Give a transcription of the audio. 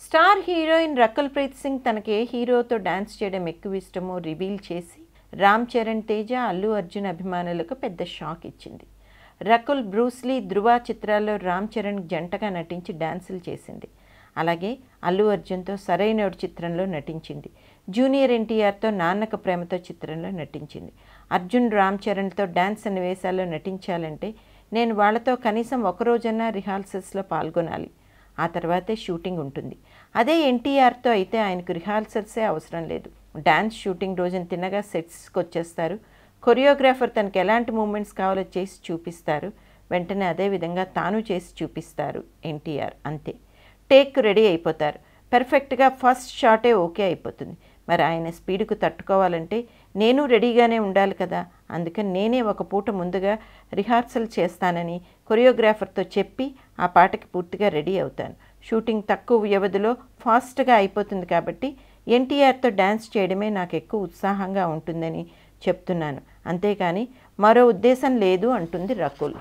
Star heroine Rakul Preet Singh తనకి ఏ హీరోతో dance చేయడం ఎక్కువ ఇష్టమో రివీల్ చేసి రామ్ చరణ్ తేజ, అల్లు అర్జున్ అభిమానులకు పెద్ద షాక్ ఇచ్చింది. రకుల్ బ్రూస్లీ, ధృవ చిత్రాల్లో రామ్ చరణ్ జంటగా నటించి డాన్సులు చేసింది. అలాగే అల్లు అర్జున్తో సరైనోడు చిత్రంలో నటించింది. జూనియర్ ఎన్టీఆర్తో నాన్నక ప్రేమతో చిత్రంలో నటించింది. అర్జున్, రామ్ చరణ్తో డాన్స్ సన్నివేశాల్లో నటించాలంటే నేను వాళ్లతో కనీసం ఒకరోజన్నా రిహార్సల్స్లో పాల్గొనాలి. ఆ తర్వాతే షూటింగ్ ఉంటుంది. అదే ఎన్టీఆర్తో అయితే ఆయనకు రిహార్సల్సే అవసరం లేదు. డాన్స్ షూటింగ్ రోజున తిన్నగా సెట్స్కి వచ్చేస్తారు. కొరియోగ్రాఫర్ తనకు ఎలాంటి మూమెంట్స్ కావాలో చేసి చూపిస్తారు. వెంటనే అదే విధంగా తాను చేసి చూపిస్తారు ఎన్టీఆర్. అంతే, టేక్ రెడీ అయిపోతారు. పర్ఫెక్ట్గా ఫస్ట్ షాటే ఓకే అయిపోతుంది. మరి ఆయన స్పీడ్కు తట్టుకోవాలంటే నేను రెడీగానే ఉండాలి కదా. అందుకని నేనే ఒక పూట ముందుగా రిహార్సల్ చేస్తానని కొరియోగ్రాఫర్తో చెప్పి ఆ పాటకి పూర్తిగా రెడీ అవుతాను. షూటింగ్ తక్కువ వ్యవధిలో ఫాస్ట్గా అయిపోతుంది కాబట్టి ఎన్టీఆర్తో డ్యాన్స్ చేయడమే నాకు ఎక్కువ ఉత్సాహంగా ఉంటుందని చెప్తున్నాను. అంతేకాని మరో ఉద్దేశం లేదు అంటుంది రకుల్.